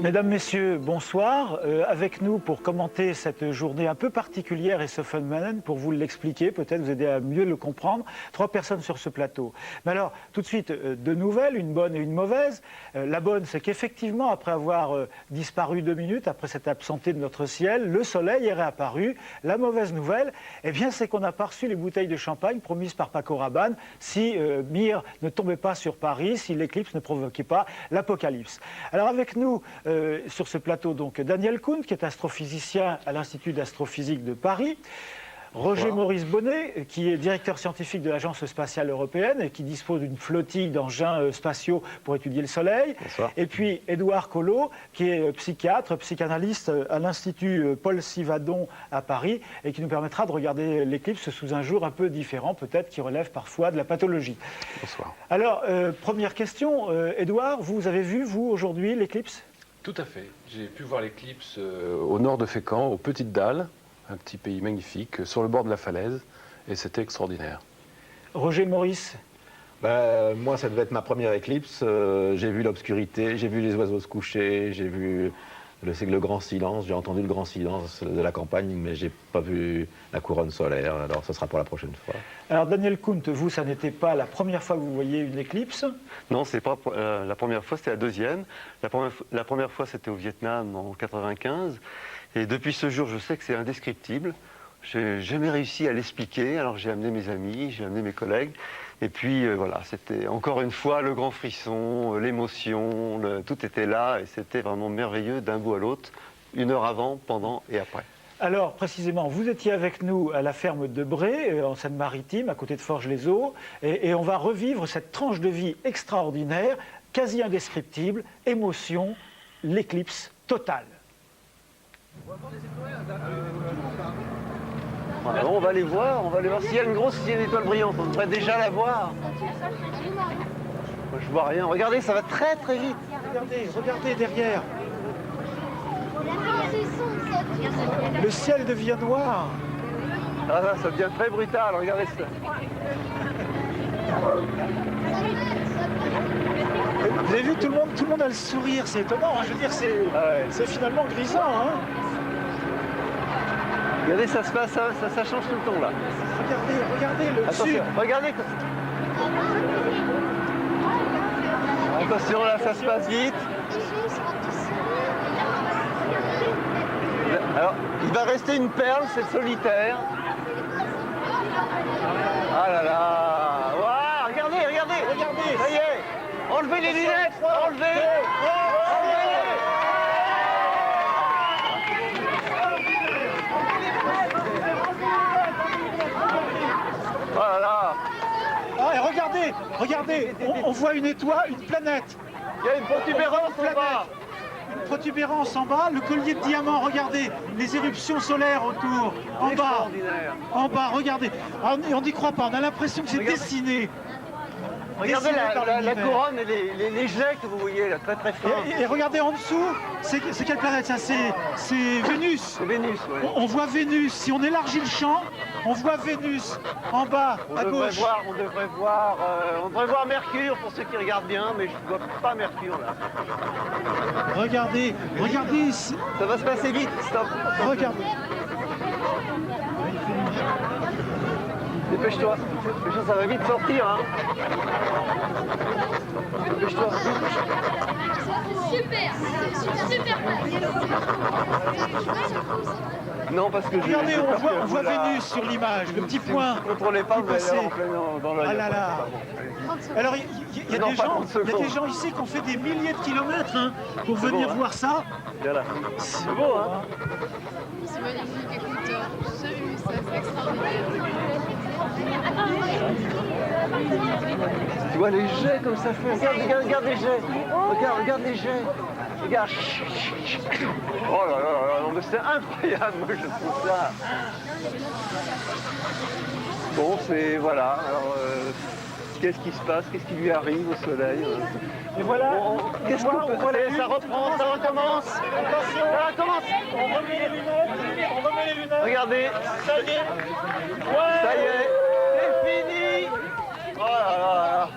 Mesdames, Messieurs, bonsoir. Avec nous pour commenter cette journée un peu particulière et ce phénomène, pour vous l'expliquer, peut-être vous aider à mieux le comprendre, 3 personnes sur ce plateau. Mais alors, tout de suite, 2 nouvelles, une bonne et une mauvaise. La bonne, c'est qu'effectivement, après avoir disparu 2 minutes, après s'être absenté de notre ciel, le soleil est réapparu. La mauvaise nouvelle, eh bien, c'est qu'on n'a pas reçu les bouteilles de champagne promises par Paco Rabanne si Mir ne tombait pas sur Paris, si l'éclipse ne provoquait pas l'apocalypse. Alors avec nous, sur ce plateau, donc Daniel Kuhn, qui est astrophysicien à l'Institut d'astrophysique de Paris, Roger Maurice Bonnet, qui est directeur scientifique de l'Agence spatiale européenne et qui dispose d'une flottille d'engins spatiaux pour étudier le Soleil. Bonsoir. Et puis Édouard Collot, qui est psychiatre, psychanalyste à l'Institut Paul Civadon à Paris et qui nous permettra de regarder l'éclipse sous un jour un peu différent, peut-être qui relève parfois de la pathologie. Bonsoir. Alors, première question, Édouard, vous avez vu, vous, aujourd'hui, l'éclipse ? Tout à fait. J'ai pu voir l'éclipse au nord de Fécamp, aux Petites Dalles, un petit pays magnifique, sur le bord de la falaise, et c'était extraordinaire. Roger Maurice. Moi, ça devait être ma première éclipse. J'ai vu l'obscurité, j'ai vu les oiseaux se coucher, j'ai vu le grand silence, j'ai entendu le grand silence de la campagne, mais j'ai pas vu la couronne solaire. Alors, ce sera pour la prochaine fois. Alors, Daniel Kuhn, vous, ça n'était pas la première fois que vous voyez une éclipse? Non, c'est pas la première fois, c'était la deuxième. La première fois, c'était au Vietnam en 95. Et depuis ce jour, je sais que c'est indescriptible. J'ai jamais réussi à l'expliquer, alors j'ai amené mes amis, j'ai amené mes collègues. Et puis voilà, c'était encore une fois le grand frisson, l'émotion, tout était là et c'était vraiment merveilleux d'un bout à l'autre, 1 heure avant, pendant et après. Alors, précisément, vous étiez avec nous à la ferme de Bray, en Seine-Maritime, à côté de Forges-les-Eaux, et on va revivre cette tranche de vie extraordinaire, quasi indescriptible, émotion, l'éclipse totale. Alors, on va les voir s'il y a s'il y a une étoile brillante, on devrait déjà la voir. Moi, je vois rien, regardez, ça va très très vite. Regardez derrière. Le ciel devient noir. Ah là, ça devient très brutal, regardez ça. Vous avez vu, tout le monde a le sourire, c'est étonnant, hein. Je veux dire, c'est finalement grisant. Hein. Regardez, ça se passe, ça change tout le temps là. Regardez le Attention, sud. regardez. Attention, là, ça se passe vite. Alors, il va rester une perle, c'est solitaire. Ah là là. Waouh, regardez. Ça y est. Enlevez les lunettes. Enlevez. Oh là là. Ah, et regardez, on voit une étoile, une planète. Il y a une protubérance là-bas. Une protubérance en bas, le collier de diamants, regardez, les éruptions solaires autour, en bas, regardez. On n'y croit pas, on a l'impression que c'est dessiné. Regardez la couronne et les jets que vous voyez là, très très fins. Et regardez en dessous, c'est quelle planète ça? C'est Vénus. C'est Vénus, oui. On voit Vénus, si on élargit le champ, on voit Vénus en bas, à gauche. On devrait voir Mercure pour ceux qui regardent bien, mais je ne vois pas Mercure là. Regardez ici. Ça va se passer vite, stop. Regardez. Dépêche-toi, ça va vite sortir. Hein. Dépêche-toi. Super. Non, parce que regardez, on voit Vénus sur l'image, le petit point. Ne contrôlez pas, vous allez en plein dans l'œil. Ah là là. Alors, il y a des gens ici qui ont fait des milliers de kilomètres pour venir voir ça. Voilà. C'est beau, hein? C'est magnifique, écoute, j'ai jamais vu ça, c'est extraordinaire. Tu vois les jets comme ça fait. Regarde les jets. Regarde les jets. Regarde. Oh là là, non mais c'est incroyable, moi je trouve ça. Bon, c'est voilà. Alors, qu'est-ce qui se passe? Qu'est-ce qui lui arrive au soleil? Et voilà. Qu'est-ce qu'on peut faire? Ça reprend, ça recommence. Attention. Ça recommence. On remet les lunettes. Regardez. Ça y est. Ouais. Ça y est. C'est fini. Oh là là.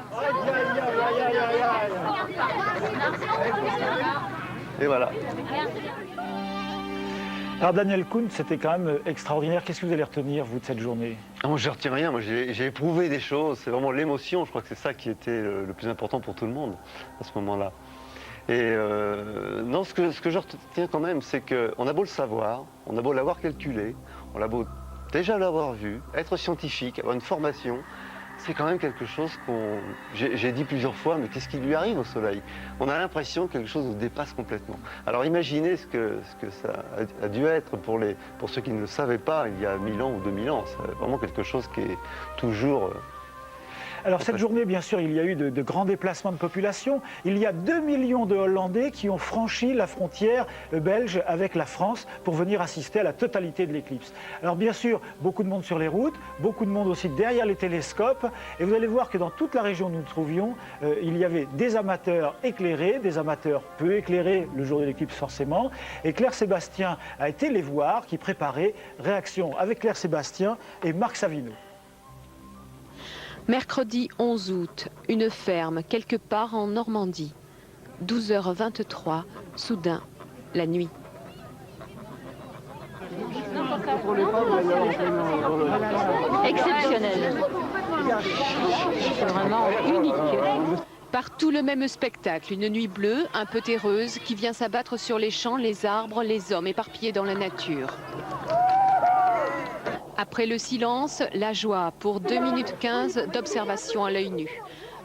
Et voilà. Alors Daniel Kuhn, c'était quand même extraordinaire. Qu'est-ce que vous allez retenir, vous, de cette journée? Ah, moi, je ne retiens rien. Moi, j'ai éprouvé des choses. C'est vraiment l'émotion. Je crois que c'est ça qui était le plus important pour tout le monde à ce moment-là. Et non, ce que je retiens quand même, c'est qu'on a beau le savoir, on a beau l'avoir calculé, on a beau déjà l'avoir vu, être scientifique, avoir une formation, c'est quand même quelque chose qu'on... J'ai dit plusieurs fois, mais qu'est-ce qui lui arrive au Soleil? On a l'impression que quelque chose nous dépasse complètement. Alors imaginez ce que ça a dû être pour ceux qui ne le savaient pas il y a 1000 ans ou 2000 ans. C'est vraiment quelque chose qui est toujours... Alors cette journée, bien sûr, il y a eu de grands déplacements de population. Il y a 2 millions de Hollandais qui ont franchi la frontière belge avec la France pour venir assister à la totalité de l'éclipse. Alors bien sûr, beaucoup de monde sur les routes, beaucoup de monde aussi derrière les télescopes. Et vous allez voir que dans toute la région où nous nous trouvions, il y avait des amateurs éclairés, des amateurs peu éclairés le jour de l'éclipse forcément. Et Claire Sébastien a été les voir, qui préparait réaction avec Claire Sébastien et Marc Savino. Mercredi 11 août, une ferme quelque part en Normandie. 12h23, soudain, la nuit. Exceptionnel. C'est vraiment unique. Partout le même spectacle, une nuit bleue, un peu terreuse, qui vient s'abattre sur les champs, les arbres, les hommes éparpillés dans la nature. Après le silence, la joie pour 2 minutes 15 d'observation à l'œil nu.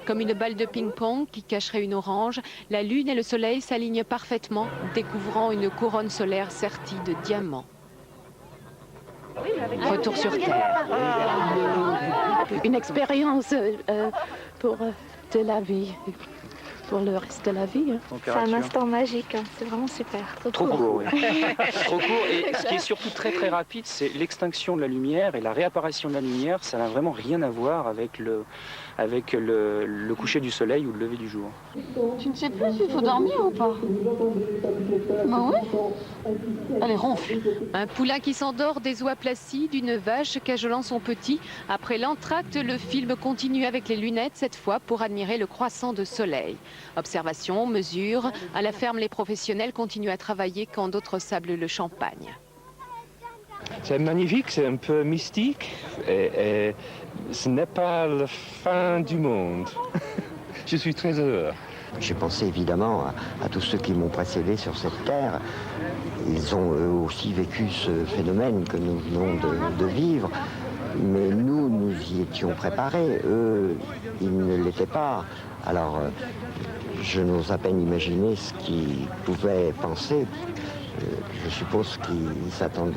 Comme une balle de ping-pong qui cacherait une orange, la lune et le soleil s'alignent parfaitement, découvrant une couronne solaire sertie de diamants. Retour sur Terre. Une expérience pour de la vie, pour le reste de la vie. C'est un instant magique, hein. C'est vraiment super. Trop court, oui. Trop court. Et ce qui est surtout très très rapide, c'est l'extinction de la lumière et la réapparition de la lumière. Ça n'a vraiment rien à voir avec le coucher du soleil ou le lever du jour. Tu ne sais plus s'il faut dormir ou pas? Bah oui. Allez, ronfle. Un poulain qui s'endort, des oies placides, une vache cajolant son petit. Après l'entracte, le film continue avec les lunettes, cette fois pour admirer le croissant de soleil. Observation, mesure. À la ferme, les professionnels continuent à travailler quand d'autres sablent le champagne. C'est magnifique, c'est un peu mystique et ce n'est pas la fin du monde. Je suis très heureux. J'ai pensé évidemment à tous ceux qui m'ont précédé sur cette terre. Ils ont eux aussi vécu ce phénomène que nous venons de vivre. Mais nous y étions préparés. Eux, ils ne l'étaient pas. Alors, je n'ose à peine imaginer ce qu'ils pouvaient penser. Je suppose qu'ils s'attendaient.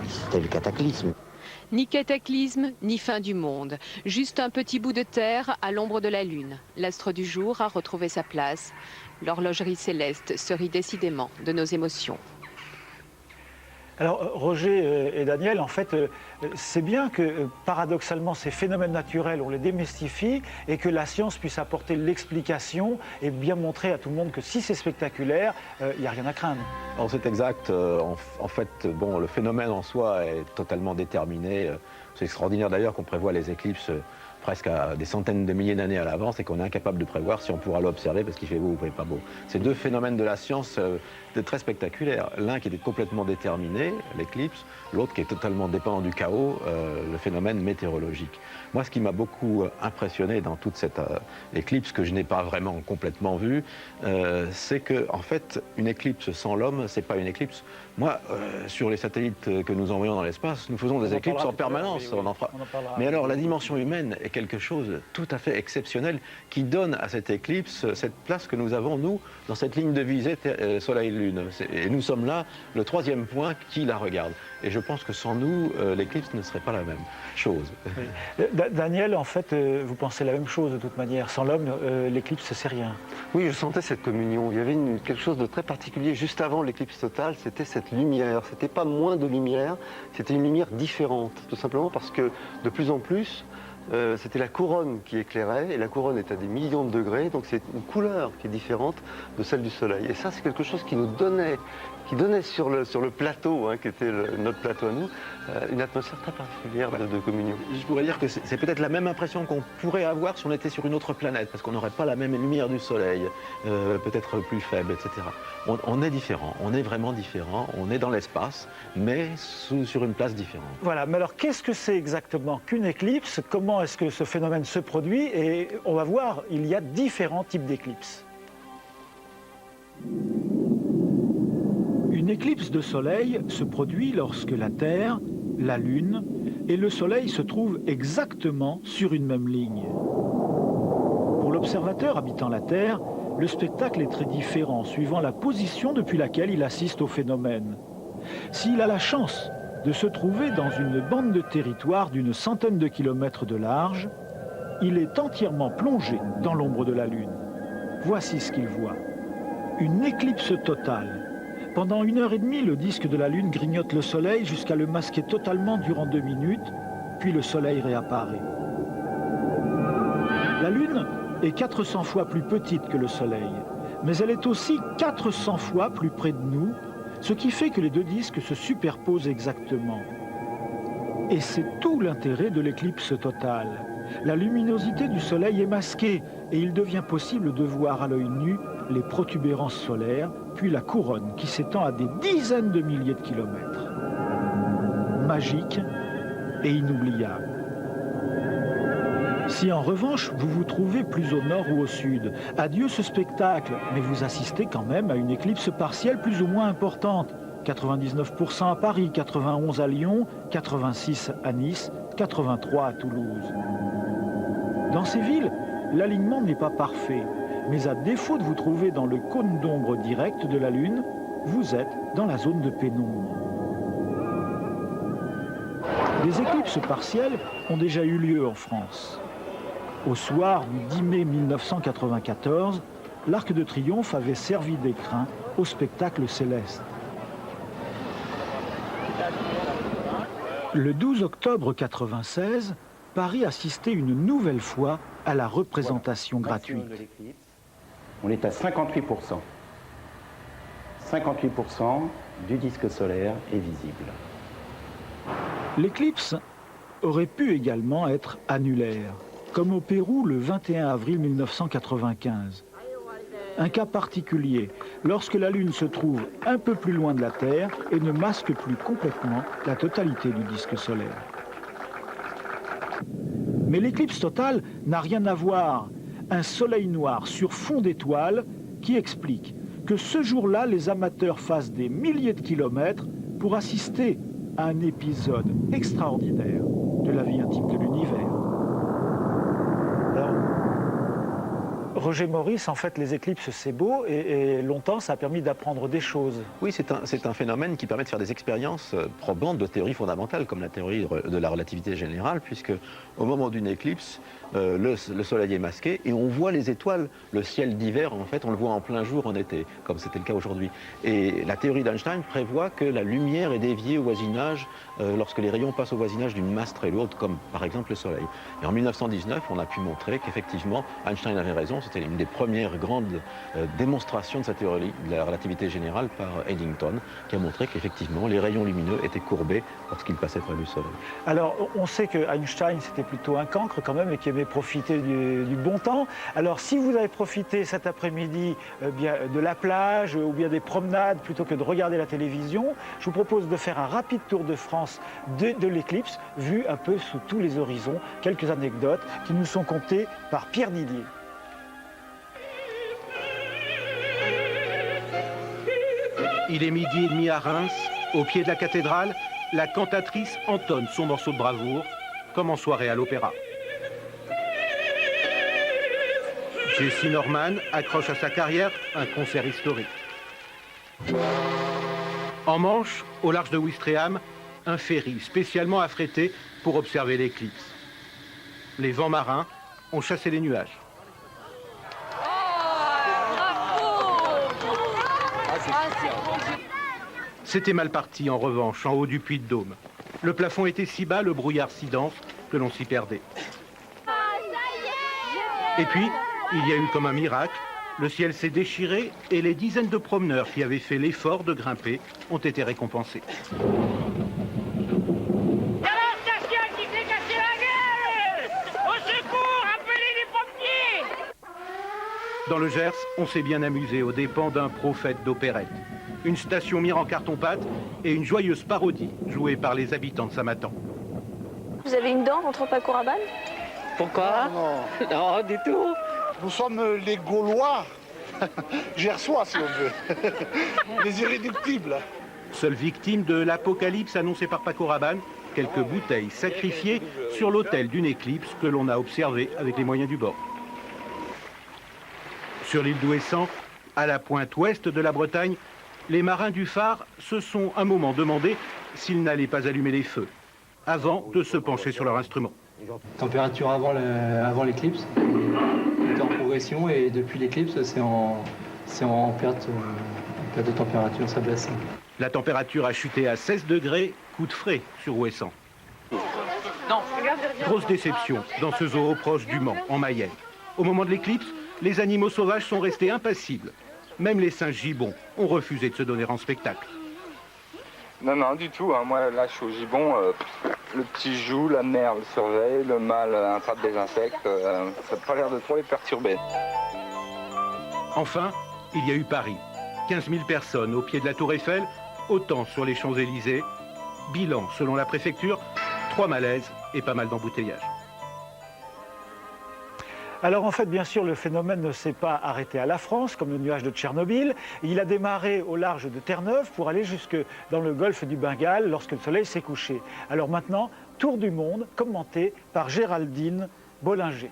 C'était le cataclysme. Ni cataclysme, ni fin du monde. Juste un petit bout de terre à l'ombre de la lune. L'astre du jour a retrouvé sa place. L'horlogerie céleste se rit décidément de nos émotions. Alors Roger et Daniel, en fait, c'est bien que paradoxalement ces phénomènes naturels, on les démystifie et que la science puisse apporter l'explication et bien montrer à tout le monde que si c'est spectaculaire, il n'y a rien à craindre. Alors c'est exact. En fait, bon, le phénomène en soi est totalement déterminé. C'est extraordinaire d'ailleurs qu'on prévoit les éclipses presque à des centaines de milliers d'années à l'avance et qu'on est incapable de prévoir si on pourra l'observer parce qu'il fait beau ou pas beau. C'est deux phénomènes de la science très spectaculaires. L'un qui est complètement déterminé, l'éclipse, l'autre qui est totalement dépendant du chaos, le phénomène météorologique. Moi, ce qui m'a beaucoup impressionné dans toute cette éclipse que je n'ai pas vraiment complètement vue, c'est que en fait, une éclipse sans l'homme, c'est pas une éclipse. Moi, sur les satellites que nous envoyons dans l'espace, nous faisons des éclipses en permanence. Oui, oui. Mais alors, la dimension humaine est quelque chose de tout à fait exceptionnel qui donne à cette éclipse cette place que nous avons, nous, dans cette ligne de visée Soleil-Lune. Et nous sommes là, le troisième point qui la regarde. Et je pense que sans nous, l'éclipse ne serait pas la même chose. Oui. Daniel, en fait, vous pensez la même chose de toute manière. Sans l'homme, l'éclipse, c'est rien. Oui, je sentais cette communion. Il y avait quelque chose de très particulier juste avant l'éclipse totale, c'était cette lumière. C'était pas moins de lumière, c'était une lumière différente. Tout simplement parce que de plus en plus, c'était la couronne qui éclairait, et la couronne est à des millions de degrés, donc c'est une couleur qui est différente de celle du soleil. Et ça, c'est quelque chose qui nous donnait qui donnait sur le plateau, hein, qui était notre plateau à nous, une atmosphère très particulière de communion. Je pourrais dire que c'est peut-être la même impression qu'on pourrait avoir si on était sur une autre planète, parce qu'on n'aurait pas la même lumière du soleil, peut-être plus faible, etc. On est différent, on est vraiment différent, on est dans l'espace, mais sur une place différente. Voilà, mais alors qu'est-ce que c'est exactement qu'une éclipse? Comment est-ce que ce phénomène se produit? Et on va voir, il y a différents types d'éclipses. Une éclipse de soleil se produit lorsque la Terre, la Lune et le Soleil se trouvent exactement sur une même ligne. Pour l'observateur habitant la Terre, le spectacle est très différent suivant la position depuis laquelle il assiste au phénomène. S'il a la chance de se trouver dans une bande de territoire d'une centaine de kilomètres de large, il est entièrement plongé dans l'ombre de la Lune. Voici ce qu'il voit. Une éclipse totale. Pendant 1h30, le disque de la Lune grignote le Soleil jusqu'à le masquer totalement durant 2 minutes, puis le Soleil réapparaît. La Lune est 400 fois plus petite que le Soleil, mais elle est aussi 400 fois plus près de nous, ce qui fait que les deux disques se superposent exactement. Et c'est tout l'intérêt de l'éclipse totale. La luminosité du Soleil est masquée et il devient possible de voir à l'œil nu les protubérances solaires, puis la couronne qui s'étend à des dizaines de milliers de kilomètres. Magique et inoubliable. Si en revanche vous vous trouvez plus au nord ou au sud, adieu ce spectacle, mais vous assistez quand même à une éclipse partielle plus ou moins importante. 99% à Paris, 91 à Lyon, 86 à Nice, 83 à Toulouse. Dans ces villes, l'alignement n'est pas parfait, mais à défaut de vous trouver dans le cône d'ombre direct de la Lune, vous êtes dans la zone de pénombre. Des éclipses partielles ont déjà eu lieu en France. Au soir du 10 mai 1994, l'Arc de Triomphe avait servi d'écrin au spectacle céleste. Le 12 octobre 1996, Paris assistait une nouvelle fois à la représentation gratuite. On est à 58%. 58% du disque solaire est visible. L'éclipse aurait pu également être annulaire, comme au Pérou le 21 avril 1995. Un cas particulier, lorsque la Lune se trouve un peu plus loin de la Terre et ne masque plus complètement la totalité du disque solaire. Mais l'éclipse totale n'a rien à voir. Un soleil noir sur fond d'étoiles qui explique que ce jour-là, les amateurs fassent des milliers de kilomètres pour assister à un épisode extraordinaire de la vie intime de l'univers. Roger Maurice, en fait, les éclipses, c'est beau et longtemps, ça a permis d'apprendre des choses. Oui, c'est un phénomène qui permet de faire des expériences probantes de théories fondamentales, comme la théorie de la relativité générale, puisque au moment d'une éclipse, le soleil est masqué et on voit les étoiles, le ciel d'hiver, en fait, on le voit en plein jour en été, comme c'était le cas aujourd'hui. Et la théorie d'Einstein prévoit que la lumière est déviée au voisinage lorsque les rayons passent au voisinage d'une masse très lourde, comme par exemple le soleil. Et en 1919, on a pu montrer qu'effectivement, Einstein avait raison. C'était une des premières grandes démonstrations de sa théorie de la relativité générale par Eddington, qui a montré qu'effectivement les rayons lumineux étaient courbés lorsqu'ils passaient près du Soleil. Alors on sait que Einstein c'était plutôt un cancre quand même et qui aimait profiter du bon temps. Alors si vous avez profité cet après-midi bien de la plage ou bien des promenades plutôt que de regarder la télévision, je vous propose de faire un rapide tour de France de l'éclipse, vu un peu sous tous les horizons. Quelques anecdotes qui nous sont contées par Pierre Didier. Il est 12h30 à Reims, au pied de la cathédrale, la cantatrice entonne son morceau de bravoure, comme en soirée à l'opéra. Jessie Norman accroche à sa carrière un concert historique. En Manche, au large de Ouistreham, un ferry spécialement affrété pour observer l'éclipse. Les vents marins ont chassé les nuages. C'était mal parti, en revanche, en haut du Puy-de-Dôme. Le plafond était si bas, le brouillard si dense, que l'on s'y perdait. Et puis, il y a eu comme un miracle Le ciel s'est déchiré et les dizaines de promeneurs qui avaient fait l'effort de grimper ont été récompensés. Dans le Gers, on s'est bien amusé aux dépens d'un prophète d'opérette. Une station mire en carton-pâte et une joyeuse parodie jouée par les habitants de Samatan. Vous avez une dent contre Paco Rabanne? Pourquoi? Non, du tout. Nous sommes les Gaulois, gersois si on veut, les irréductibles. Seule victime de l'apocalypse annoncée par Paco Rabanne, quelques bouteilles sacrifiées sur l'autel d'une éclipse que l'on a observée avec les moyens du bord. Sur l'île d'Ouessant, à la pointe ouest de la Bretagne, les marins du phare se sont un moment demandé s'ils n'allaient pas allumer les feux, avant de se pencher sur leur instrument. Température avant l'éclipse, c'était en progression et depuis l'éclipse, c'est en perte de température, ça baisse. La température a chuté à 16 degrés, coup de frais sur Ouessant. Grosse déception dans ce zoo proche du Mans, en Mayenne. Au moment de l'éclipse, les animaux sauvages sont restés impassibles. Même les singes gibbons ont refusé de se donner en spectacle. Non, non, du tout. Hein. Moi, là, je suis au gibbon. Le petit joue, la mère le surveille, le mâle attrape des insectes. Ça n'a pas l'air de trop les perturber. Enfin, il y a eu Paris. 15 000 personnes au pied de la Tour Eiffel, autant sur les Champs-Élysées. Bilan, selon la préfecture, 3 malaises et pas mal d'embouteillages. Alors en fait, bien sûr, le phénomène ne s'est pas arrêté à la France, comme le nuage de Tchernobyl. Il a démarré au large de Terre-Neuve pour aller jusque dans le golfe du Bengale lorsque le soleil s'est couché. Alors maintenant, tour du monde, commenté par Géraldine Bollinger.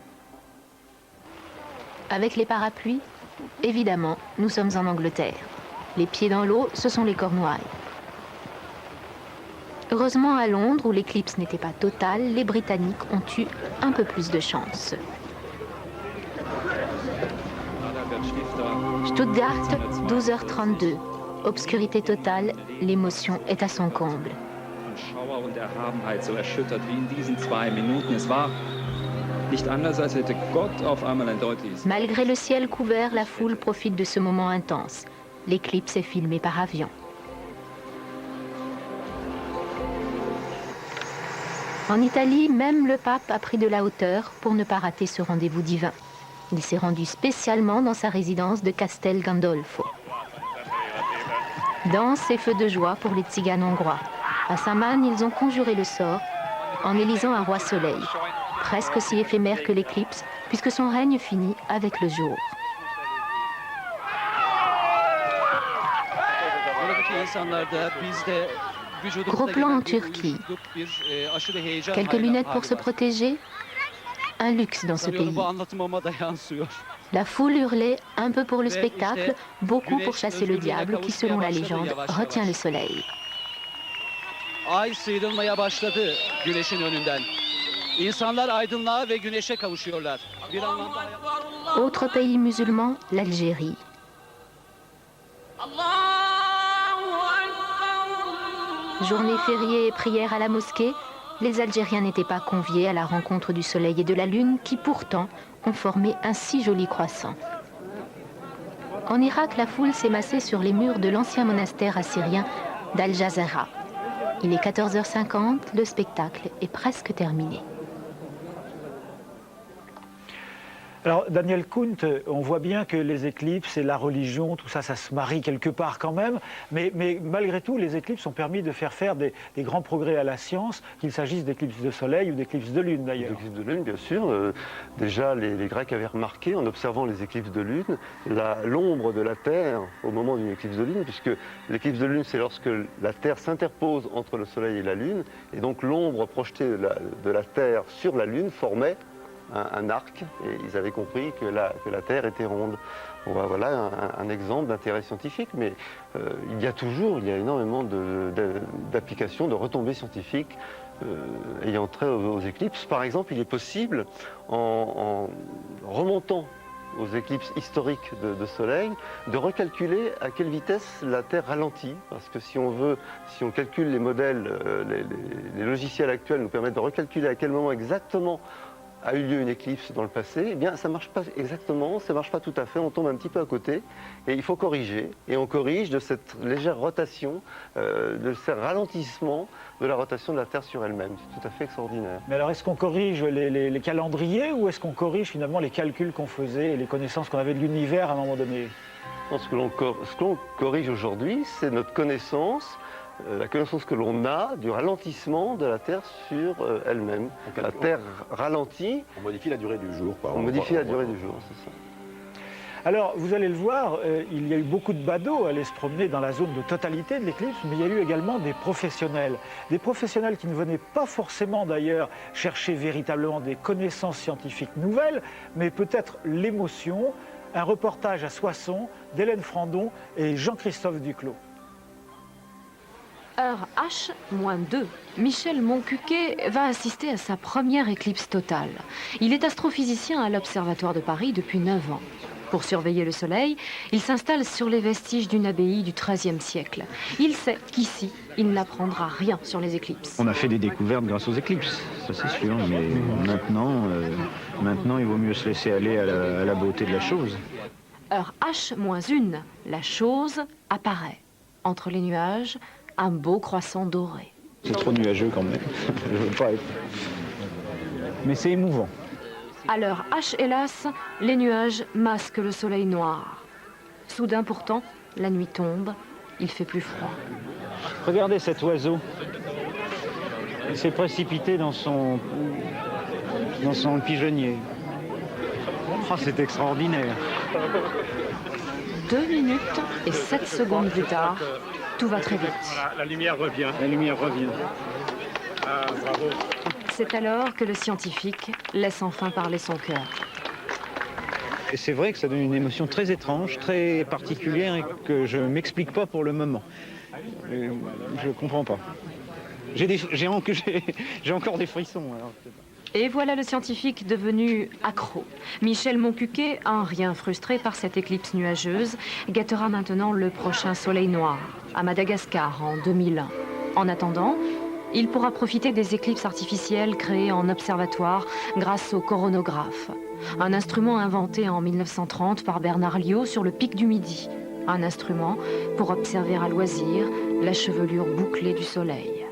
Avec les parapluies, évidemment, nous sommes en Angleterre. Les pieds dans l'eau, ce sont les Cornouailles. Heureusement, à Londres, où l'éclipse n'était pas totale, les Britanniques ont eu un peu plus de chance. Stuttgart, 12h32. Obscurité totale, l'émotion est à son comble. Malgré le ciel couvert, la foule profite de ce moment intense. L'éclipse est filmée par avion. En Italie, même le pape a pris de la hauteur pour ne pas rater ce rendez-vous divin. Il s'est rendu spécialement dans sa résidence de Castel Gandolfo. Danse et feux de joie pour les tziganes hongrois. À Saman, ils ont conjuré le sort en élisant un roi soleil, presque aussi éphémère que l'éclipse, puisque son règne finit avec le jour. Gros plan en Turquie. Quelques lunettes pour se protéger. Un luxe dans ce pays. La foule hurlait un peu pour le spectacle, beaucoup pour chasser le diable qui, selon la légende, retient le soleil. Autre pays musulman, l'Algérie. Journée fériée et prière à la mosquée, les Algériens n'étaient pas conviés à la rencontre du soleil et de la lune qui pourtant ont formé un si joli croissant. En Irak, la foule s'est massée sur les murs de l'ancien monastère assyrien d'Al-Jazara. Il est 14h50, le spectacle est presque terminé. Alors, Daniel Kunt, on voit bien que les éclipses et la religion, tout ça, ça se marie quelque part quand même. Mais malgré tout, les éclipses ont permis de faire des grands progrès à la science, qu'il s'agisse d'éclipses de soleil ou d'éclipses de lune d'ailleurs. L'éclipse de lune, bien sûr. Déjà, les Grecs avaient remarqué, en observant les éclipses de lune, l'ombre de la Terre au moment d'une éclipse de lune, puisque l'éclipse de lune, c'est lorsque la Terre s'interpose entre le soleil et la lune, et donc l'ombre projetée de la Terre sur la lune formait un arc, et ils avaient compris que la Terre était ronde. Bon, voilà un exemple d'intérêt scientifique, mais il y a énormément d'applications, de retombées scientifiques ayant trait aux éclipses. Par exemple, il est possible, en remontant aux éclipses historiques de Soleil, de recalculer à quelle vitesse la Terre ralentit. Parce que si on calcule les modèles, les logiciels actuels nous permettent de recalculer à quel moment exactement a eu lieu une éclipse dans le passé, eh bien ça ne marche pas exactement, ça ne marche pas tout à fait, on tombe un petit peu à côté et il faut corriger. Et on corrige de cette légère rotation, de ce ralentissement de la rotation de la Terre sur elle-même. C'est tout à fait extraordinaire. Mais alors, est-ce qu'on corrige les calendriers ou est-ce qu'on corrige finalement les calculs qu'on faisait et les connaissances qu'on avait de l'univers à un moment donné? Ce que l'on corrige aujourd'hui, c'est notre connaissance, la connaissance que l'on a du ralentissement de la Terre sur elle-même. La Terre ralentit. On modifie la durée du jour. On modifie la durée du jour, c'est ça. Alors, vous allez le voir, il y a eu beaucoup de badauds à aller se promener dans la zone de totalité de l'éclipse, mais il y a eu également des professionnels. Des professionnels qui ne venaient pas forcément d'ailleurs chercher véritablement des connaissances scientifiques nouvelles, mais peut-être l'émotion. Un reportage à Soissons d'Hélène Frandon et Jean-Christophe Duclos. Heure H-2. Michel Moncuquet va assister à sa première éclipse totale. Il est astrophysicien à l'Observatoire de Paris depuis 9 ans. Pour surveiller le Soleil, il s'installe sur les vestiges d'une abbaye du XIIIe siècle. Il sait qu'ici, il n'apprendra rien sur les éclipses. On a fait des découvertes grâce aux éclipses, ça c'est sûr, mais maintenant il vaut mieux se laisser aller à la beauté de la chose. Heure H-1, la chose apparaît. Entre les nuages, un beau croissant doré. C'est trop nuageux quand même, je veux pas être... Mais c'est émouvant. À l'heure H, hélas, les nuages masquent le soleil noir. Soudain pourtant, la nuit tombe, il fait plus froid. Regardez cet oiseau. Il s'est précipité dans son pigeonnier. Oh, c'est extraordinaire. 2 minutes et 7 secondes plus tard, tout va très vite. Voilà, la lumière revient. La lumière revient. Ah, bravo. C'est alors que le scientifique laisse enfin parler son cœur. Et c'est vrai que ça donne une émotion très étrange, très particulière et que je ne m'explique pas pour le moment. Je ne comprends pas. J'ai encore des frissons. Alors. Et voilà le scientifique devenu accro. Michel Moncuquet, un rien frustré par cette éclipse nuageuse, guettera maintenant le prochain soleil noir, à Madagascar en 2001. En attendant, il pourra profiter des éclipses artificielles créées en observatoire grâce au coronographe, un instrument inventé en 1930 par Bernard Liot sur le pic du Midi. Un instrument pour observer à loisir la chevelure bouclée du soleil.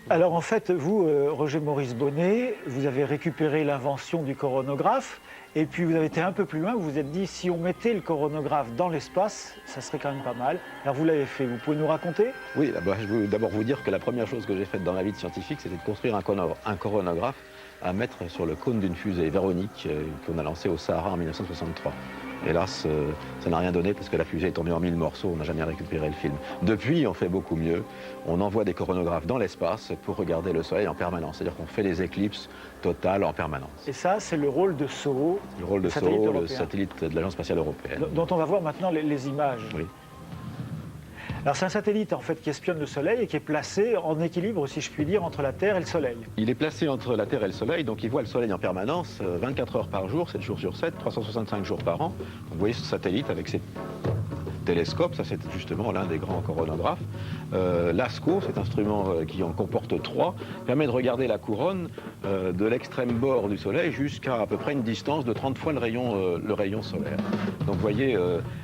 Alors en fait, vous, Roger Maurice Bonnet, vous avez récupéré l'invention du coronographe et puis vous avez été un peu plus loin, vous vous êtes dit si on mettait le coronographe dans l'espace, ça serait quand même pas mal. Alors vous l'avez fait, vous pouvez nous raconter? Oui, je veux d'abord vous dire que la première chose que j'ai faite dans ma vie de scientifique, c'était de construire un coronographe à mettre sur le cône d'une fusée Véronique qu'on a lancée au Sahara en 1963. Hélas, ça n'a rien donné parce que la fusée est tombée en 1000 morceaux, on n'a jamais récupéré le film. Depuis, on fait beaucoup mieux. On envoie des coronographes dans l'espace pour regarder le Soleil en permanence. C'est-à-dire qu'on fait des éclipses totales en permanence. Et ça, c'est le rôle de SOHO, le rôle de SOHO, le satellite de l'Agence spatiale européenne. Dont on va voir maintenant les images. Oui. Alors c'est un satellite en fait qui espionne le Soleil et qui est placé en équilibre, si je puis dire, entre la Terre et le Soleil. Il est placé entre la Terre et le Soleil, donc il voit le Soleil en permanence, 24 heures par jour, 7 jours sur 7, 365 jours par an. Donc, vous voyez ce satellite avec ses télescopes, ça c'est justement l'un des grands coronographes. L'ASCO, cet instrument qui en comporte 3, permet de regarder la couronne de l'extrême bord du Soleil jusqu'à peu près une distance de 30 fois le rayon solaire. Donc vous voyez,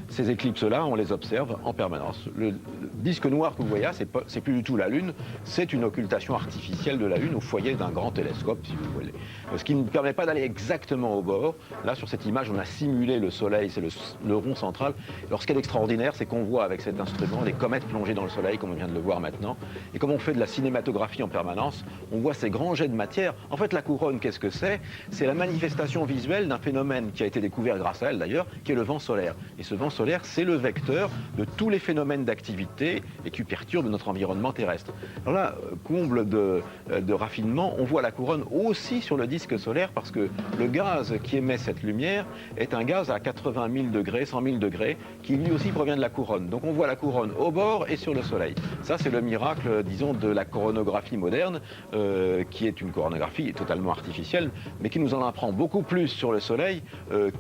ces éclipses-là, on les observe en permanence. Le disque noir que vous voyez là, c'est plus du tout la Lune, c'est une occultation artificielle de la Lune au foyer d'un grand télescope, si vous voulez. Ce qui ne permet pas d'aller exactement au bord. Là, sur cette image, on a simulé le Soleil, c'est le rond central. Alors, ce qui est extraordinaire, c'est qu'on voit avec cet instrument les comètes plongées dans le Soleil, comme on vient de le voir maintenant. Et comme on fait de la cinématographie en permanence, on voit ces grands jets de matière. En fait, la couronne, qu'est-ce que c'est? C'est la manifestation visuelle d'un phénomène qui a été découvert grâce à elle, d'ailleurs, qui est le vent solaire. Et ce vent solaire, c'est le vecteur de tous les phénomènes d'activité et qui perturbent notre environnement terrestre. Alors là, comble de raffinement, on voit la couronne aussi sur le disque solaire parce que le gaz qui émet cette lumière est un gaz à 80 000 degrés, 100 000 degrés, qui lui aussi provient de la couronne. Donc on voit la couronne au bord et sur le Soleil. Ça, c'est le miracle, disons, de la coronographie moderne, qui est une coronographie totalement artificielle, mais qui nous en apprend beaucoup plus sur le Soleil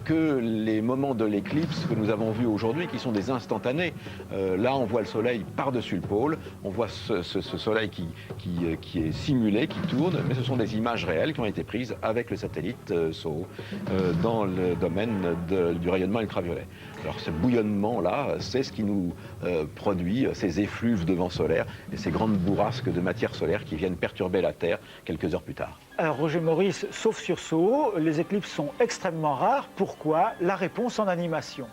que les moments de l'éclipse que nous avons vus aujourd'hui qui sont des instantanés. Là, on voit le soleil par-dessus le pôle, on voit ce soleil qui est simulé, qui tourne, mais ce sont des images réelles qui ont été prises avec le satellite SOHO dans le domaine du rayonnement ultraviolet. Alors ce bouillonnement-là, c'est ce qui nous produit ces effluves de vent solaire et ces grandes bourrasques de matière solaire qui viennent perturber la Terre quelques heures plus tard. Alors Roger Maurice, sauf sur SOHO, les éclipses sont extrêmement rares. Pourquoi? La réponse en animation.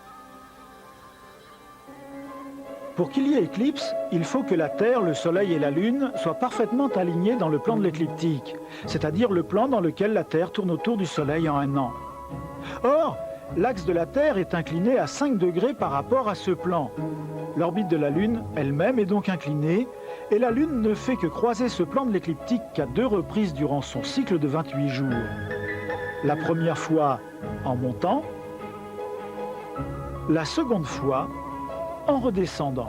Pour qu'il y ait éclipse, il faut que la Terre, le Soleil et la Lune soient parfaitement alignés dans le plan de l'écliptique, c'est-à-dire le plan dans lequel la Terre tourne autour du Soleil en un an. Or, l'axe de la Terre est incliné à 5 degrés par rapport à ce plan. L'orbite de la Lune elle-même est donc inclinée, et la Lune ne fait que croiser ce plan de l'écliptique qu'à 2 reprises durant son cycle de 28 jours. La première fois en montant, la seconde fois en redescendant.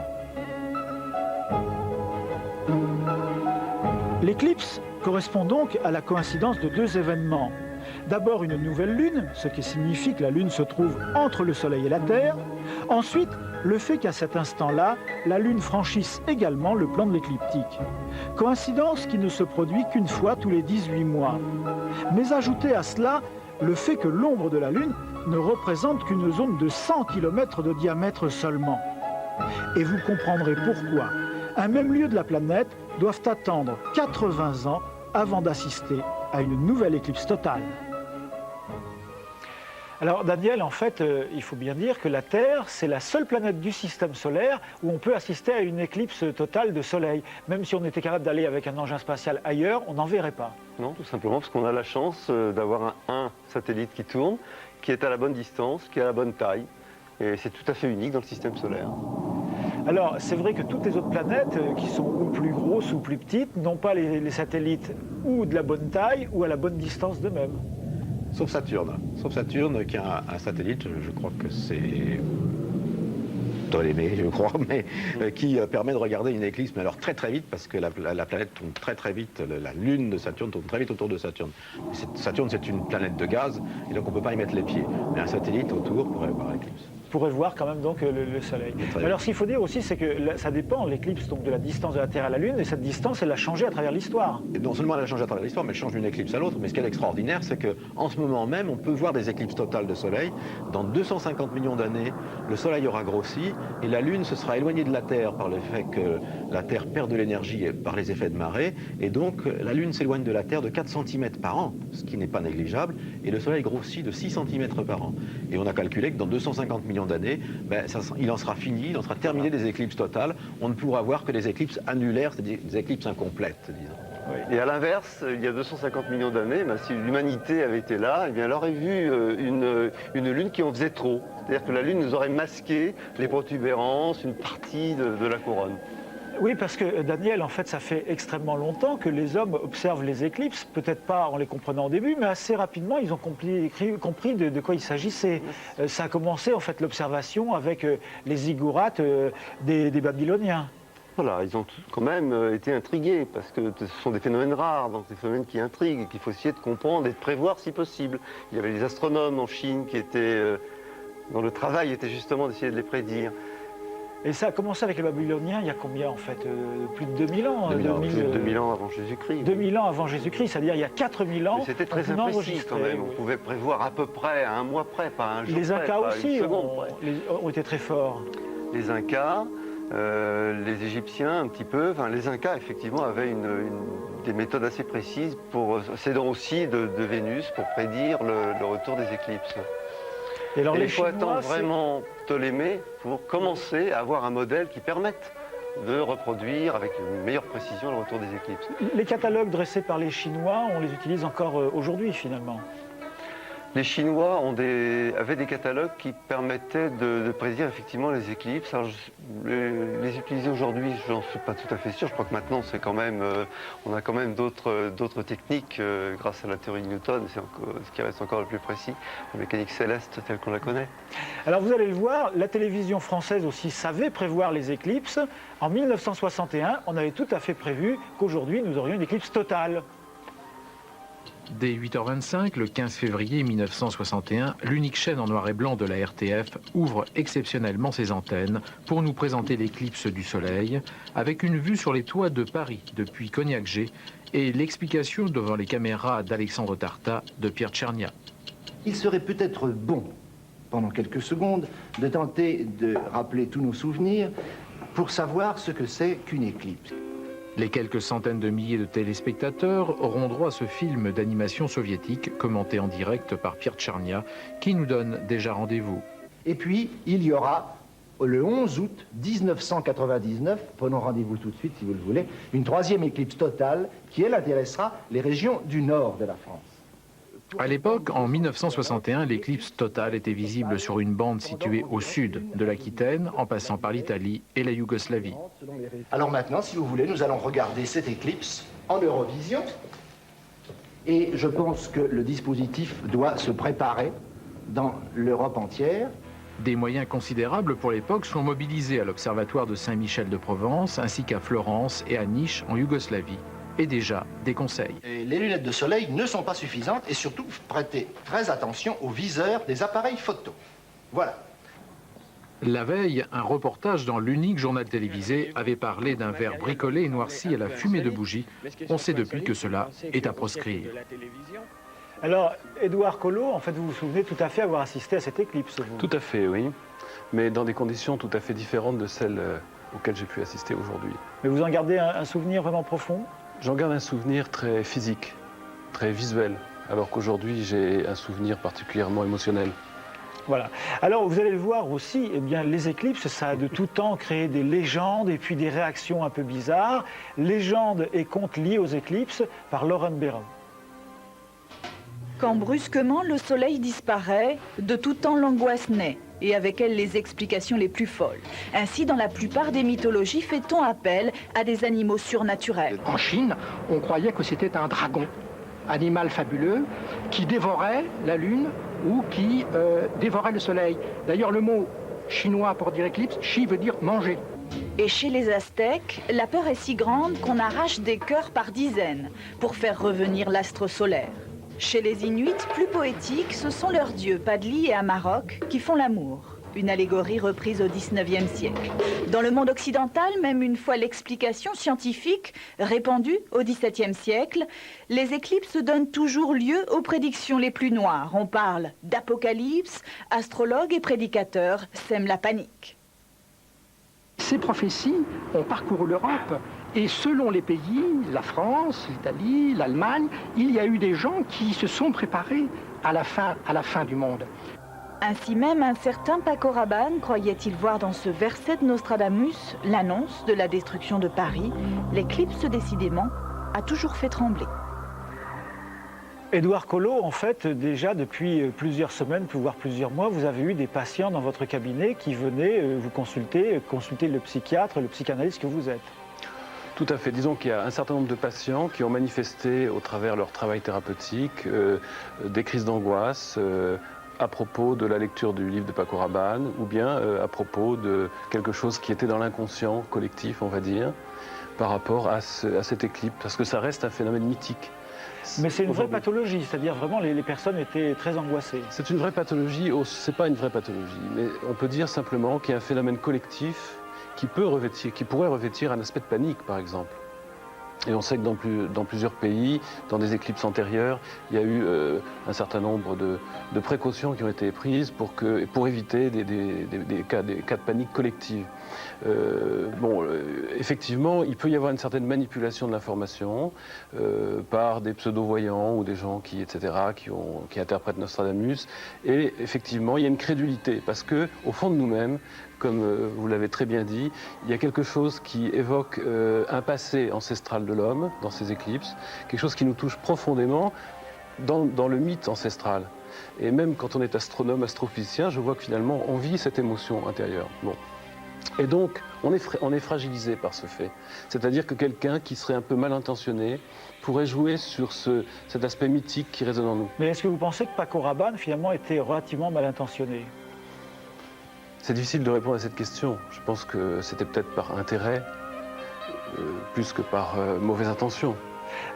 L'éclipse correspond donc à la coïncidence de 2 événements. D'abord une nouvelle lune, ce qui signifie que la lune se trouve entre le soleil et la terre. Ensuite, le fait qu'à cet instant-là, la lune franchisse également le plan de l'écliptique. Coïncidence qui ne se produit qu'une fois tous les 18 mois. Mais ajoutez à cela le fait que l'ombre de la lune ne représente qu'une zone de 100 km de diamètre seulement. Et vous comprendrez pourquoi un même lieu de la planète doivent attendre 80 ans avant d'assister à une nouvelle éclipse totale. Alors Daniel, en fait, il faut bien dire que la Terre, c'est la seule planète du système solaire où on peut assister à une éclipse totale de Soleil. Même si on était capable d'aller avec un engin spatial ailleurs, on n'en verrait pas. Non, tout simplement parce qu'on a la chance d'avoir un satellite qui tourne, qui est à la bonne distance, qui est à la bonne taille. Et c'est tout à fait unique dans le système solaire. Alors, c'est vrai que toutes les autres planètes, qui sont ou plus grosses ou plus petites, n'ont pas les satellites ou de la bonne taille ou à la bonne distance d'eux-mêmes. Sauf Saturne. Sauf Saturne qui a un satellite, je crois que c'est Ptolémée, je crois, mais qui permet de regarder une éclipse, mais alors très très vite, parce que la planète tourne très très vite, la lune de Saturne tourne très vite autour de Saturne. Saturne, c'est une planète de gaz, et donc on ne peut pas y mettre les pieds. Mais un satellite autour pourrait voir l'éclipse. Pourrait voir quand même donc le Soleil. Alors ce qu'il faut dire aussi, c'est que ça dépend, l'éclipse, donc de la distance de la Terre à la Lune, et cette distance, elle a changé à travers l'histoire. Et non seulement elle a changé à travers l'histoire, mais elle change d'une éclipse à l'autre. Mais ce qui est extraordinaire, c'est qu'en ce moment même, on peut voir des éclipses totales de Soleil. Dans 250 millions d'années, le Soleil aura grossi, et la Lune se sera éloignée de la Terre par le fait que la Terre perd de l'énergie par les effets de marée, et donc la Lune s'éloigne de la Terre de 4 cm par an, ce qui n'est pas négligeable, et le Soleil grossit de 6 cm par an. Et on a calculé que dans 250 millions d'années, il en sera fini, il en sera terminé des éclipses totales. On ne pourra voir que des éclipses annulaires, c'est-à-dire des éclipses incomplètes, disons. Oui. Et à l'inverse, il y a 250 millions d'années, si l'humanité avait été là, elle aurait vu une lune qui en faisait trop. C'est-à-dire que la lune nous aurait masqué les protubérances, une partie de la couronne. Oui, parce que Daniel, en fait, ça fait extrêmement longtemps que les hommes observent les éclipses, peut-être pas en les comprenant au début, mais assez rapidement, ils ont compris de quoi il s'agissait. Ça a commencé, en fait, l'observation avec les ziggourats des Babyloniens. Voilà, ils ont quand même été intrigués, parce que ce sont des phénomènes rares, donc des phénomènes qui intriguent, et qu'il faut essayer de comprendre et de prévoir si possible. Il y avait les astronomes en Chine qui étaient, dont le travail était justement d'essayer de les prédire. Et ça a commencé avec les Babyloniens il y a combien en fait? Plus de 2000 ans. 2000 ans avant Jésus-Christ. 2000 ans avant Jésus-Christ, c'est-à-dire il y a 4000 ans. C'était très imprécis quand même, on pouvait prévoir à peu près à un mois près, pas un jour près. Les Incas aussi ont été très forts. Les Incas, les Égyptiens un petit peu, les Incas effectivement avaient des méthodes assez précises, s'aidant aussi de Vénus pour prédire le retour des éclipses. Et il faut attendre vraiment Ptolémée pour commencer à avoir un modèle qui permette de reproduire avec une meilleure précision le retour des éclipses. Les catalogues dressés par les Chinois, on les utilise encore aujourd'hui finalement. Les Chinois avaient des catalogues qui permettaient de prédire effectivement les éclipses. Alors, les utiliser aujourd'hui, je n'en suis pas tout à fait sûr. Je crois que maintenant, c'est quand même, on a quand même d'autres techniques grâce à la théorie de Newton. C'est ce qui reste encore le plus précis, la mécanique céleste telle qu'on la connaît. Alors vous allez le voir, la télévision française aussi savait prévoir les éclipses. En 1961, on avait tout à fait prévu qu'aujourd'hui, nous aurions une éclipse totale. Dès 8h25, le 15 février 1961, l'unique chaîne en noir et blanc de la RTF ouvre exceptionnellement ses antennes pour nous présenter l'éclipse du Soleil, avec une vue sur les toits de Paris depuis Cognac-G et l'explication devant les caméras d'Alexandre Tarta de Pierre Tchernia. Il serait peut-être bon, pendant quelques secondes, de tenter de rappeler tous nos souvenirs pour savoir ce que c'est qu'une éclipse. Les quelques centaines de milliers de téléspectateurs auront droit à ce film d'animation soviétique commenté en direct par Pierre Tchernia, qui nous donne déjà rendez-vous. Et puis, il y aura, le 11 août 1999, prenons rendez-vous tout de suite si vous le voulez, une troisième éclipse totale qui, elle, intéressera les régions du nord de la France. À l'époque, en 1961, l'éclipse totale était visible sur une bande située au sud de l'Aquitaine, en passant par l'Italie et la Yougoslavie. Alors maintenant, si vous voulez, nous allons regarder cette éclipse en Eurovision. Et je pense que le dispositif doit se préparer dans l'Europe entière. Des moyens considérables pour l'époque sont mobilisés à l'Observatoire de Saint-Michel-de-Provence, ainsi qu'à Florence et à Niš en Yougoslavie. Et déjà, des conseils. Et les lunettes de soleil ne sont pas suffisantes et surtout, prêtez très attention aux viseurs des appareils photo. Voilà. La veille, un reportage dans l'unique journal télévisé avait parlé d'un verre bricolé et noirci à la fumée de bougies. On sait depuis que cela est à proscrire. Alors, Édouard Collot, en fait, vous vous souvenez tout à fait avoir assisté à cette éclipse, vous? Tout à fait, oui. Mais dans des conditions tout à fait différentes de celles auxquelles j'ai pu assister aujourd'hui. Mais vous en gardez un souvenir vraiment profond? J'en garde un souvenir très physique, très visuel, alors qu'aujourd'hui j'ai un souvenir particulièrement émotionnel. Voilà. Alors vous allez le voir aussi, eh bien, les éclipses, ça a de tout temps créé des légendes et puis des réactions un peu bizarres. Légendes et contes liés aux éclipses par Lauren Béraud. Quand brusquement le soleil disparaît, de tout temps l'angoisse naît, et avec elle les explications les plus folles. Ainsi, dans la plupart des mythologies, fait-on appel à des animaux surnaturels. En Chine, on croyait que c'était un dragon, animal fabuleux, qui dévorait la lune ou qui dévorait le soleil. D'ailleurs, le mot chinois pour dire éclipse, chi veut dire manger. Et chez les Aztèques, la peur est si grande qu'on arrache des cœurs par dizaines pour faire revenir l'astre solaire. Chez les Inuits, plus poétiques, ce sont leurs dieux Padli et Amarok qui font l'amour. Une allégorie reprise au XIXe siècle. Dans le monde occidental, même une fois l'explication scientifique répandue au XVIIe siècle, les éclipses donnent toujours lieu aux prédictions les plus noires. On parle d'apocalypse, astrologues et prédicateurs sèment la panique. Ces prophéties ont parcouru l'Europe. Et selon les pays, la France, l'Italie, l'Allemagne, il y a eu des gens qui se sont préparés à la fin du monde. Ainsi même, un certain Paco Rabanne croyait-il voir dans ce verset de Nostradamus l'annonce de la destruction de Paris. L'éclipse, décidément, a toujours fait trembler. Édouard Collot, en fait, déjà depuis plusieurs semaines, voire plusieurs mois, vous avez eu des patients dans votre cabinet qui venaient vous consulter le psychiatre, le psychanalyste que vous êtes. Tout à fait. Disons qu'il y a un certain nombre de patients qui ont manifesté au travers leur travail thérapeutique des crises d'angoisse à propos de la lecture du livre de Paco Rabanne ou bien à propos de quelque chose qui était dans l'inconscient collectif, on va dire, par rapport à cette éclipse, parce que ça reste un phénomène mythique. Mais c'est une vraie pathologie, c'est-à-dire vraiment les personnes étaient très angoissées. C'est une vraie pathologie, c'est pas une vraie pathologie, mais on peut dire simplement qu'il y a un phénomène collectif qui pourrait revêtir un aspect de panique, par exemple. Et on sait que dans plusieurs pays, dans des éclipses antérieures, il y a eu un certain nombre de précautions qui ont été prises pour éviter des cas de panique collective. Effectivement, il peut y avoir une certaine manipulation de l'information par des pseudo-voyants ou des gens qui interprètent Nostradamus. Et effectivement, il y a une crédulité, parce qu'au fond de nous-mêmes, comme vous l'avez très bien dit, il y a quelque chose qui évoque un passé ancestral de l'homme dans ces éclipses, quelque chose qui nous touche profondément dans le mythe ancestral. Et même quand on est astronome, astrophysicien, je vois que finalement on vit cette émotion intérieure. Bon. Et donc on est fragilisé par ce fait. C'est-à-dire que quelqu'un qui serait un peu mal intentionné pourrait jouer sur cet aspect mythique qui résonne en nous. Mais est-ce que vous pensez que Paco Rabanne finalement était relativement mal intentionné ? C'est difficile de répondre à cette question. Je pense que c'était peut-être par intérêt, plus que par mauvaise intention.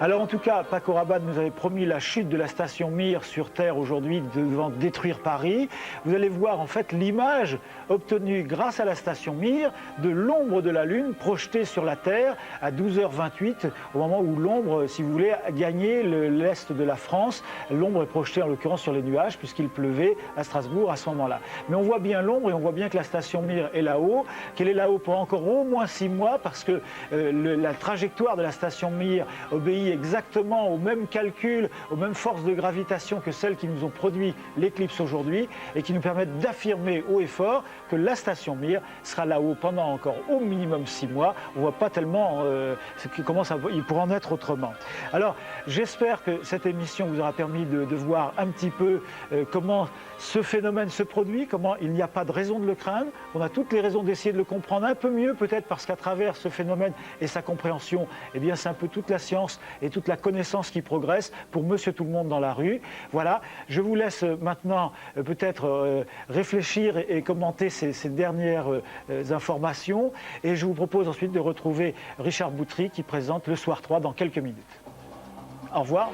Alors en tout cas, Paco Rabanne nous avait promis la chute de la station Mir sur Terre aujourd'hui devant détruire Paris. Vous allez voir en fait l'image obtenue grâce à la station Mir de l'ombre de la Lune projetée sur la Terre à 12h28, au moment où l'ombre, si vous voulez, a gagné l'est de la France. L'ombre est projetée en l'occurrence sur les nuages puisqu'il pleuvait à Strasbourg à ce moment-là. Mais on voit bien l'ombre et on voit bien que la station Mir est là-haut, qu'elle est là-haut pour encore au moins 6 mois parce que la trajectoire de la station Mir obéit exactement aux mêmes calculs, aux mêmes forces de gravitation que celles qui nous ont produit l'éclipse aujourd'hui et qui nous permettent d'affirmer haut et fort que la station Mir sera là-haut pendant encore au minimum 6 mois. On ne voit pas tellement comment il pourra en être autrement. Alors j'espère que cette émission vous aura permis de voir un petit peu comment ce phénomène se produit, comment il n'y a pas de raison de le craindre. On a toutes les raisons d'essayer de le comprendre un peu mieux, peut-être parce qu'à travers ce phénomène et sa compréhension, eh bien c'est un peu toute la science et toute la connaissance qui progresse pour Monsieur Tout-le-Monde dans la rue. Voilà, je vous laisse maintenant peut-être réfléchir et commenter ces dernières informations et je vous propose ensuite de retrouver Richard Boutry qui présente Le Soir 3 dans quelques minutes. Au revoir.